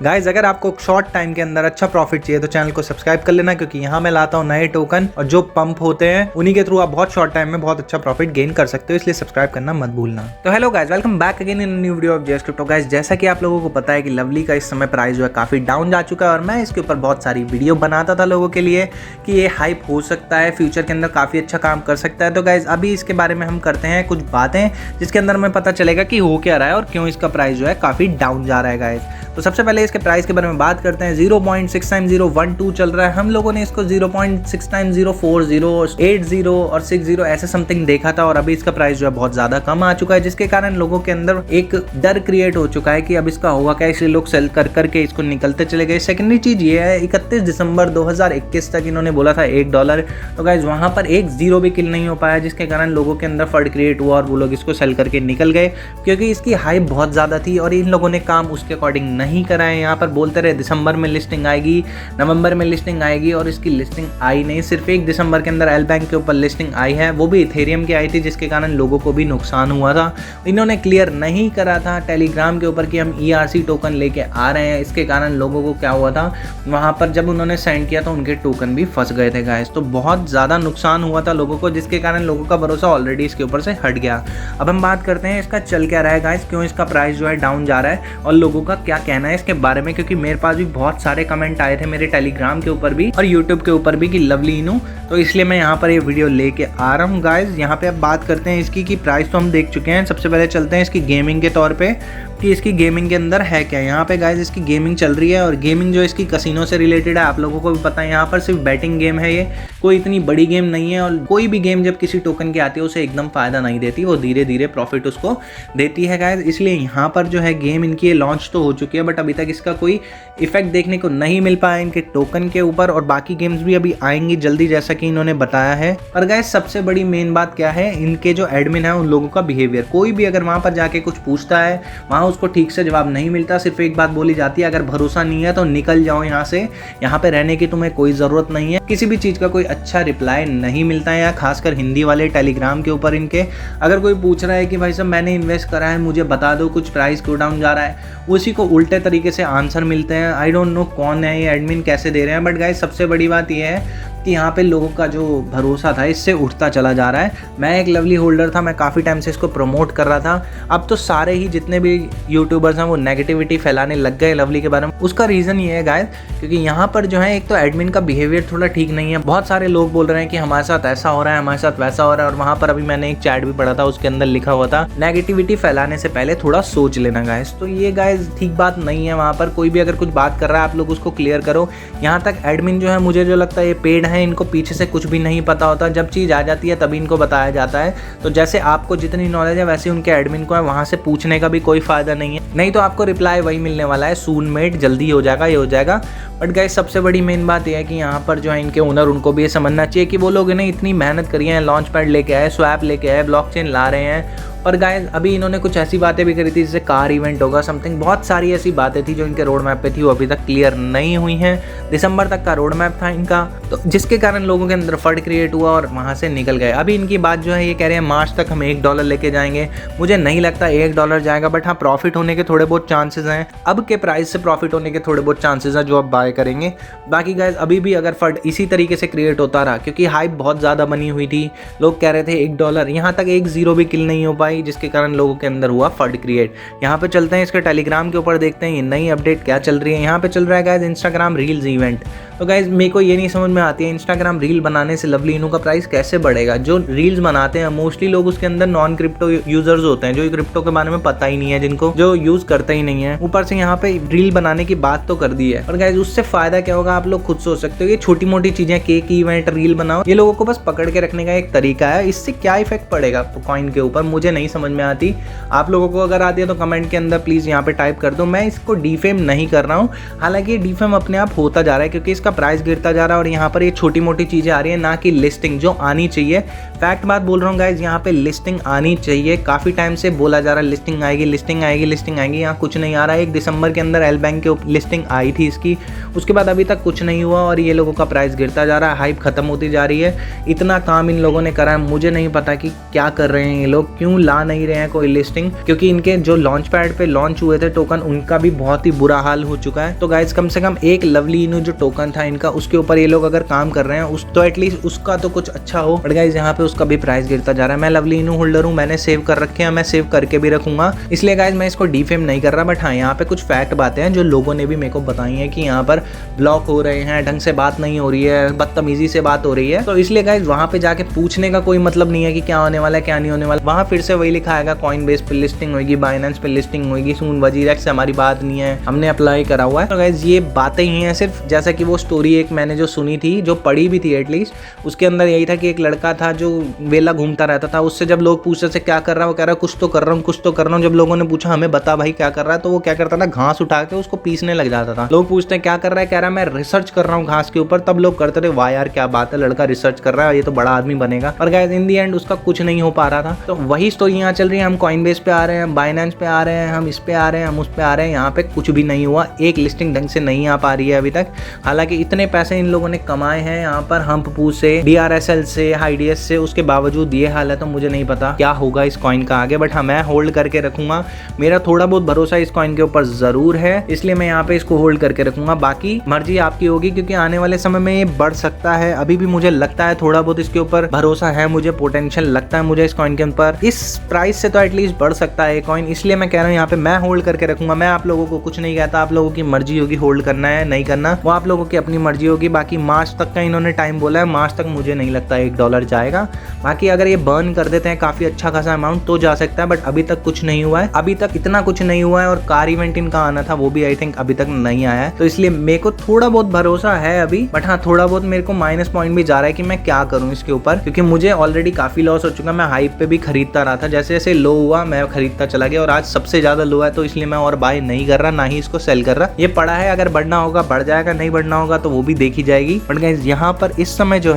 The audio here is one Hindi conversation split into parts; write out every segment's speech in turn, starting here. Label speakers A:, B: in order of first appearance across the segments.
A: गाइज अगर आपको शॉर्ट टाइम के अंदर अच्छा प्रॉफिट चाहिए तो चैनल को सब्सक्राइब कर लेना, क्योंकि यहाँ मैं लाता हूँ नए टोकन और जो पंप होते हैं उन्हीं के थ्रू आप बहुत शॉर्ट टाइम में बहुत अच्छा प्रॉफिट गेन कर सकते हो, इसलिए सब्सक्राइब करना मत भूलना। तो hello guys, welcome back again in new video of JS crypto. Guys जैसा कि आप लोगों को पता है कि लवली का इस समय प्राइस जो है काफी डाउन जा चुका है और मैं इसके ऊपर बहुत सारी वीडियो बनाता था लोगों के लिए कि ये हाइप हो सकता है, फ्यूचर के अंदर काफी अच्छा काम कर सकता है। तो गाइज अभी इसके बारे में हम करते हैं कुछ बातें जिसके अंदर हमें पता चलेगा कि हो क्या रहा है और क्यों इसका प्राइस जो है काफी डाउन जा रहा है। गाइज तो सबसे पहले इसके प्राइस के बारे में बात करते हैं। 0.6 टाइम 012 चल रहा है। हम लोगों ने इसको 0.6 टाइम 040, 80 और 60 ऐसे समथिंग देखा था और अभी इसका प्राइस जो है बहुत ज्यादा कम आ चुका है, जिसके कारण लोगों के अंदर एक डर क्रिएट हो चुका है कि अब इसका होगा क्या, इसलिए लोग सेल कर करके इसको निकलते चले गए। सेकेंडरी चीज ये है 31 दिसंबर 2021 तक इन्होंने बोला था $1, तो गाइज वहां पर एक जीरो भी किल नहीं हो पाया, जिसके कारण लोगों के अंदर फर्ड क्रिएट हुआ और वो लोग इसको सेल करके निकल गए, क्योंकि इसकी हाइप बहुत ज्यादा थी और इन लोगों ने काम उसके अकॉर्डिंग नहीं करा है। यहाँ पर बोलते रहे दिसंबर में लिस्टिंग आएगी, नवंबर में लिस्टिंग आएगी और इसकी लिस्टिंग आई नहीं। सिर्फ 1 दिसंबर के अंदर एल बैंक के ऊपर लिस्टिंग आई है, वो भी इथेरियम की आई थी, जिसके कारण लोगों को भी नुकसान हुआ था। इन्होंने क्लियर नहीं करा था टेलीग्राम के ऊपर कि हम ERC टोकन लेके आ रहे हैं, इसके कारण लोगों को क्या हुआ था, वहाँ पर जब उन्होंने सेंड किया तो उनके टोकन भी फंस गए थे गाइस। तो बहुत ज़्यादा नुकसान हुआ था लोगों को, जिसके कारण लोगों का भरोसा ऑलरेडी इसके ऊपर से हट गया। अब हम बात करते हैं इसका चल क्या रहा है गाइस, क्यों इसका प्राइस जो है डाउन जा रहा है और लोगों का क्या कहना है इसके बारे में, क्योंकि मेरे पास भी बहुत सारे कमेंट आए थे मेरे टेलीग्राम के ऊपर भी और यूट्यूब के ऊपर भी कि लवली इनू, तो इसलिए मैं यहाँ पर ये वीडियो लेके आ रहा हूँ गाइज। यहाँ पे अब बात करते हैं इसकी कि प्राइस तो हम देख चुके हैं। सबसे पहले चलते हैं इसकी गेमिंग के तौर पे कि इसकी गेमिंग के अंदर है क्या। यहाँ पे गाइज इसकी गेमिंग चल रही है और गेमिंग जो इसकी कसिनो से रिलेटेड है, आप लोगों को भी पता है यहाँ पर सिर्फ बैटिंग गेम है, ये कोई इतनी बड़ी गेम नहीं है और कोई भी गेम जब किसी टोकन की आती है उसे एकदम फायदा नहीं देती, वो धीरे धीरे प्रॉफिट उसको देती है गाइज। इसलिए यहाँ पर जो है गेम इनकी लॉन्च तो हो चुकी है, बट अभी तक इसका कोई इफेक्ट देखने को नहीं मिल पाया इनके टोकन के ऊपर और बाकी गेम्स भी अभी आएंगी जल्दी, जैसा कि इन्होंने बताया है। और गाइज सबसे बड़ी मेन बात क्या है, इनके जो एडमिन है उन लोगों का बिहेवियर। कोई भी अगर वहाँ पर जाके कुछ पूछता है, वहाँ उसको ठीक से जवाब नहीं मिलता, सिर्फ एक बात बोली जाती है, अगर भरोसा नहीं है तो निकल जाओ यहाँ से, यहाँ पे रहने की तुम्हें कोई जरूरत नहीं है। किसी भी चीज का कोई अच्छा रिप्लाई नहीं मिलता है यहाँ, खासकर हिंदी वाले टेलीग्राम के ऊपर इनके। अगर कोई पूछ रहा है कि भाई साहब मैंने इन्वेस्ट करा है, मुझे बता दो कुछ प्राइस क्यों डाउन जा रहा है, उसी को उल्टे तरीके से आंसर मिलते हैं। आई डोंट नो कौन है ये एडमिन, कैसे दे रहे हैं, बट गाइस सबसे बड़ी बात ये है कि यहाँ पे लोगों का जो भरोसा था इससे उठता चला जा रहा है। मैं एक लवली होल्डर था, मैं काफ़ी टाइम से इसको प्रमोट कर रहा था। अब तो सारे ही जितने भी यूट्यूबर्स हैं वो नेगेटिविटी फैलाने लग गए लवली के बारे में। उसका रीज़न ये है गाइस, क्योंकि यहाँ पर जो है एक तो एडमिन का बिहेवियर थोड़ा ठीक नहीं है। बहुत सारे लोग बोल रहे हैं कि हमारे साथ ऐसा हो रहा है, हमारे साथ वैसा हो रहा है, और वहाँ पर अभी मैंने एक चैट भी पढ़ा था, उसके अंदर लिखा हुआ था नेगेटिविटी फैलाने से पहले थोड़ा सोच लेना गाइस। तो ये गाइस ठीक बात नहीं है। वहाँ पर कोई भी अगर कुछ बात कर रहा है आप लोग उसको क्लियर करो। यहाँ तक एडमिन जो है मुझे जो लगता है ये पेड है, इनको पीछे से कुछ भी नहीं पता होता, जब चीज़ आ जाती है तभी इनको बताया जाता है। तो जैसे आपको जितनी नॉलेज है वैसे उनके एडमिन को है, वहाँ से पूछने का भी कोई फायदा नहीं है, नहीं तो आपको रिप्लाई वही मिलने वाला है, सून मेड, जल्दी हो जाएगा, ये हो जाएगा। बट गाइस सबसे बड़ी मेन बात यह है कि यहाँ पर जो है इनके ओनर, उनको भी ये समझना चाहिए कि वो लोग ने इतनी मेहनत करी है, लॉन्च पैड लेके आए, स्वैप लेके आए, ब्लॉकचेन ला रहे हैं। और गाइस अभी इन्होंने कुछ ऐसी बातें भी करी थी जैसे कार इवेंट होगा समथिंग, बहुत सारी ऐसी बातें थी जो इनके रोड मैप पे थी, वो अभी तक क्लियर नहीं हुई हैं। दिसंबर तक का रोड मैप था इनका, तो जिसके कारण लोगों के अंदर फर्ड क्रिएट हुआ और वहाँ से निकल गए। अभी इनकी बात जो है ये कह रहे हैं मार्च तक हम $1 लेके जाएंगे। मुझे नहीं लगता $1 जाएगा, बट हाँ प्रॉफिट होने के थोड़े बहुत चांसेस हैं। अब के प्राइस से प्रॉफिट होने के थोड़े बहुत चांसेस हैं जो आप बाय करेंगे। बाकी गाइस अभी भी अगर फर्ड इसी तरीके से क्रिएट होता रहा, क्योंकि हाइप बहुत ज़्यादा बनी हुई थी, लोग कह रहे थे $1, यहाँ तक एक जीरो भी किल नहीं हो पाई, जिसके कारण लोगों के अंदर हुआ फर्ड क्रिएट। यहाँ पे चलते हैं इसके टेलीग्राम के ऊपर, देखते हैं ये नई अपडेट क्या चल रही है। यहाँ पे चल रहा है गाइस इंस्टाग्राम रील्स इवेंट। तो गाइस मेरे को ये नहीं समझ में आती है इंस्टाग्राम रील बनाने से लवली इनू का प्राइस कैसे बढ़ेगा। जो रील्स बनाते हैं मोस्टली लोग उसके अंदर नॉन क्रिप्टो यूजर्स होते हैं, जो क्रिप्टो के बारे में पता ही नहीं है, जिनको जो यूज करते ही नहीं है। ऊपर से यहाँ पे रील बनाने की बात तो कर दी है, और गाइस उससे फायदा क्या होगा आप लोग खुद सोच सकते हो। ये छोटी मोटी चीजें, केक इवेंट, रील बनाओ, ये लोगों को बस पकड़ के रखने का एक तरीका है। इससे क्या इफेक्ट पड़ेगा कॉइन के ऊपर मुझे नहीं समझ में आती। आप लोगों को अगर आती है तो कमेंट के अंदर प्लीज यहाँ पे टाइप कर दो। मैं इसको डिफेम नहीं कर रहा हूँ, हालांकि डिफेम अपने आप होता जा रहा है, क्योंकि इसका इसका प्राइस गिरता जा रहा है और यहाँ पर ये छोटी मोटी चीज़ें आ रही है, ना कि लिस्टिंग जो आनी चाहिए। फैक्ट बात बोल रहा हूँ गाइज, यहाँ पे लिस्टिंग आनी चाहिए। काफ़ी टाइम से बोला जा रहा है लिस्टिंग आएगी, लिस्टिंग आएगी, लिस्टिंग आएगी, यहाँ कुछ नहीं आ रहा है। 1 दिसंबर के अंदर एल बैंक की लिस्टिंग आई थी इसकी, उसके बाद अभी तक कुछ नहीं हुआ और ये लोगों का प्राइस गिरता जा रहा है, हाइप खत्म होती जा रही है। इतना काम इन लोगों ने करा है, मुझे नहीं पता कि क्या कर रहे हैं ये लोग, क्यों ला नहीं रहे हैं कोई लिस्टिंग, क्योंकि इनके जो लॉन्च पैड पे लॉन्च हुए थे टोकन, उनका भी बहुत ही बुरा हाल हो चुका है। तो गाइज कम से कम एक लवली इनू जो टोकन था इनका, उसके ऊपर ये लोग अगर काम कर रहे हैं उस तो एटलीस्ट उसका तो कुछ अच्छा हो। बट गाइज यहाँ पे उसका भी प्राइस गिरता जा रहा है। मैं लवली इनू होल्डर हूँ, मैंने सेव कर रखे हैं, मैं सेव करके भी रखूंगा, इसलिए गाइज मैं इसको डीफेम नहीं कर रहा। बट हाँ, यहाँ पे कुछ फैक्ट बातें हैं जो लोगों ने भी मेरे को बताई हैं कि यहाँ पर ब्लॉक हो रहे हैं, ढंग से बात नहीं हो रही है, बदतमीजी से बात हो रही है। तो इसलिए गाइज वहाँ पे जाके पूछने का कोई मतलब नहीं है कि क्या होने वाला है क्या नहीं होने वाला। वहाँ फिर से वही लिखा आएगा, कॉइनबेस पे लिस्टिंग होगी, बाइनेंस पे लिस्टिंग होगी सून, वजीरेक्स से हमारी बात नहीं है, हमने अप्लाई करा हुआ है। तो गाइज ये बातें ही हैं सिर्फ, जैसा कि वो स्टोरी एक मैंने जो सुनी थी, जो पढ़ी भी थी एटलीस्ट, उसके अंदर यही था कि एक लड़का था जो वेला घूमता रहता था, उससे जब लोग पूछते थे क्या कर रहा है, वो कह रहा है कुछ तो कर रहा हूँ, कुछ तो कर रहा हूँ। जब लोगों ने पूछा हमें बता भाई क्या कर रहा है, तो वो क्या करता था, घास उठा के उसको पीसने लग जाता था। लोग पूछते हैं क्या कर रहा है, कह रहा है मैं रिसर्च कर रहा हूँ घास के ऊपर। तब लोग करते थे वाह यार क्या बात है, लड़का रिसर्च कर रहा है, ये तो बड़ा आदमी बनेगा। पर गाइस इन दी एंड उसका कुछ नहीं हो पा रहा था। तो वही स्टोरी यहाँ चल रही है, हम कॉइनबेस पे आ रहे हैं, बाइनेंस पे आ रहे हैं, हम इस पे आ रहे हैं, हम उस पे आ रहे हैं, यहाँ पे कुछ भी नहीं हुआ। एक लिस्टिंग ढंग से नहीं आ पा रही है अभी तक। हालांकि इतने पैसे इन लोगों ने कमाए हैं यहाँ पर हम्पपू से, DRSL से, हाइडीएस से, उसके बावजूद ये हाल है। तो मुझे नहीं पता क्या होगा इस कॉइन का आगे। बट हाँ, मैं होल्ड करके रखूंगा, मेरा थोड़ा बहुत भरोसा इस कॉइन के ऊपर जरूर है, इसलिए मैं यहाँ पे इसको होल्ड करके रखूंगा। बाकी मर्जी आपकी होगी, क्योंकि आने वाले समय में ये बढ़ सकता है। अभी भी मुझे लगता है थोड़ा बहुत इसके ऊपर भरोसा है, मुझे पोटेंशियल लगता है मुझे इस कॉइन के ऊपर। इस प्राइस से तो एटलीस्ट बढ़ सकता है ये कॉइन, इसलिए मैं कह रहा हूँ यहाँ पे मैं होल्ड करके रखूंगा। मैं आप लोगों को कुछ नहीं कहता, आप लोगों की मर्जी होगी होल्ड करना है नहीं करना, वो आप लोगों की अपनी मर्जी होगी। बाकी मार्च तक का इन्होंने टाइम बोला है, मार्च तक मुझे नहीं लगता $1 जाएगा। बाकी अगर ये बर्न कर देते हैं काफी अच्छा खासा अमाउंट तो जा सकता है, बट अभी तक कुछ नहीं हुआ है, अभी तक इतना कुछ नहीं हुआ है। और कार इवेंट इनका आना था, वो भी आई थिंक अभी तक नहीं आया है, तो इसलिए मेरे को थोड़ा बहुत भरोसा है अभी। बट हाँ, थोड़ा बहुत मेरे को माइनस पॉइंट भी जा रहा है कि मैं क्या करूं इसके ऊपर, क्योंकि मुझे ऑलरेडी काफी लॉस हो चुका। मैं हाइप पे भी खरीदता रहा था, जैसे जैसे लो हुआ मैं खरीदता चला गया, और आज सबसे ज्यादा लो है, तो इसलिए मैं और बाय नहीं कर रहा, ना ही इसको सेल कर रहा। ये पड़ा है, अगर बढ़ना होगा बढ़ जाएगा, नहीं बढ़ना होगा तो वो भी देखी जाएगी। बट गाइस यहाँ पर इस समय जो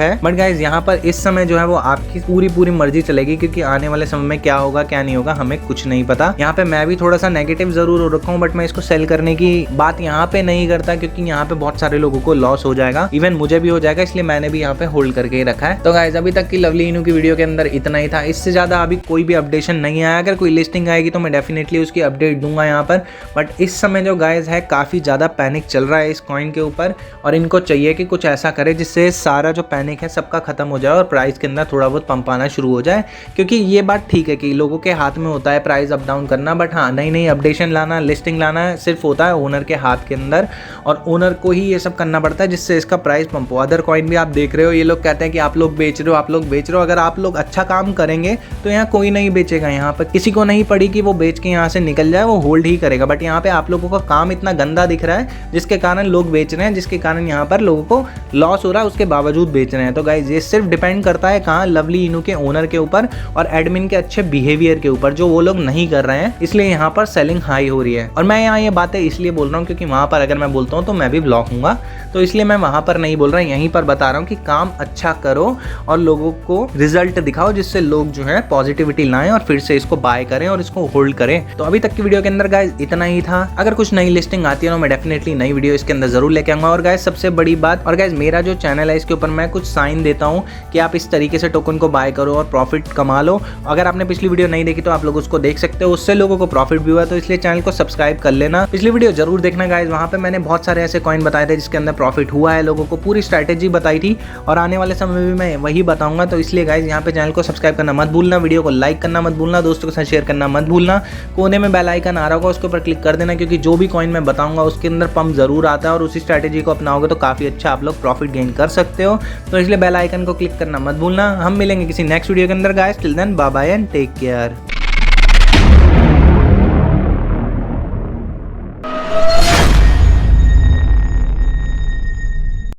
A: है वो आपकी पूरी मर्जी चलेगी, क्योंकि आने वाले समय में क्या होगा क्या नहीं होगा हमें कुछ नहीं पता। यहाँ पे मैं भी थोड़ा सा नेगेटिव जरूर हो रखा हूँ, बट मैं इसको सेल करने की बात यहाँ पे नहीं करता, क्योंकि यहाँ पे बहुत सारे लोगों को लॉस हो जाएगा, इवन मुझे भी हो जाएगा, इसलिए मैंने भी यहाँ पे होल्ड करके ही रखा है। तो गाइस अभी तक की लवली इनू की वीडियो के अंदर इतना ही था, इससे ज्यादा अभी कोई भी अपडेशन नहीं आया। अगर कोई लिस्टिंग आएगी तो मैं डेफिनेटली उसकी अपडेट दूंगा यहाँ पर। बट इस समय जो गाइस है काफी ज्यादा पैनिक चल रहा है इस कॉइन के ऊपर, और इनको चाहिए कि कुछ ऐसा करे जिससे सारा जो पैनिक है सबका खत्म हो जाए और प्राइस के अंदर थोड़ा बहुत पंप आना शुरू हो जाए। क्योंकि ये बात ठीक है कि लोगों के हाथ में होता है प्राइस अप डाउन करना, बट हाँ नई अपडेशन लाना, लिस्टिंग लाना सिर्फ होता है ओनर के हाथ के अंदर, और ओनर को ही ये सब करना पड़ता है जिससे इसका प्राइस पंप हो। अदर कॉइन भी आप देख रहे हो, ये लोग कहते हैं कि आप लोग बेच रहे हो, आप लोग बेच रहे हो। अगर आप लोग अच्छा काम करेंगे तो यहाँ कोई नहीं बेचेगा, यहाँ पर किसी को नहीं पड़ी कि वो बेच के यहाँ से निकल जाए, वो होल्ड ही करेगा। बट यहाँ पे आप लोगों का काम इतना गंदा दिख रहा है जिसके कारण लोग बेच रहे हैं, जिसके कारण यहाँ पर लोगों को लॉस हो रहा है, उसके बावजूद बेच रहे हैं। तो गाइज ये सिर्फ डिपेंड करता है कहाँ, लवली इनू के ओनर के ऊपर और एडमिन के अच्छे बिहेवियर के ऊपर, जो वो लोग नहीं कर रहे हैं, इसलिए यहाँ पर सेलिंग हाई हो रही है। और मैं यहाँ ये बातें इसलिए बोल रहा हूँ क्योंकि वहाँ पर अगर मैं बोलता हूँ तो मैं भी ब्लॉक हूँगा, तो इसलिए मैं वहाँ पर नहीं बोल रहा, यहीं पर बता रहा हूँ कि काम अच्छा करो और लोगों को रिजल्ट दिखाओ, जिससे लोग जो है पॉजिटिविटी लाएं और फिर से इसको बाय करें और इसको होल्ड करें। तो अभी तक की वीडियो के अंदर गाइस इतना ही था। अगर कुछ नई लिस्टिंग आती है तो मैं डेफिनेटली नई वीडियो इसके अंदर जरूर लेके आऊंगा। और गाइस सबसे बड़ी बात, और गाइस मेरा जो चैनल है इसके ऊपर मैं कुछ साइन देता हूँ कि आप इस तरीके से टोकन को बाय करो और प्रॉफिट कमा लो। अगर आपने पिछली वीडियो नहीं देखी तो आप लोग उसको देख सकते हो, उससे लोगों को प्रॉफिट भी हुआ, तो इसलिए चैनल को सब्सक्राइब कर लेना। पिछली वीडियो जरूर देखना गाइस, वहाँ पे मैंने बहुत सारे ऐसे कॉइन बताए थे जिसके अंदर प्रॉफिट हुआ है, लोगों को पूरी स्ट्रैटेजी बताई थी, और आने वाले समय में भी मैं वही बताऊंगा। तो इसलिए गाइस यहाँ पे चैनल को सब्सक्राइब करना मत भूलना, वीडियो को लाइक करना मत भूलना, दोस्तों के साथ शेयर करना मत भूलना। कोने में बेल आइकन आ रहा होगा, उसके ऊपर क्लिक कर देना, क्योंकि जो भी कॉइन मैं बताऊंगा उसके अंदर पंप जरूर आता है, और उसी स्ट्रैटेजी को अपनाओगे तो काफी अच्छा आप लोग प्रॉफिट गेन कर सकते हो। तो इसलिए बेल आइकन को क्लिक करना मत भूलना। हम मिलेंगे किसी नेक्स्ट वीडियो के अंदर guys, till then bye bye and take care.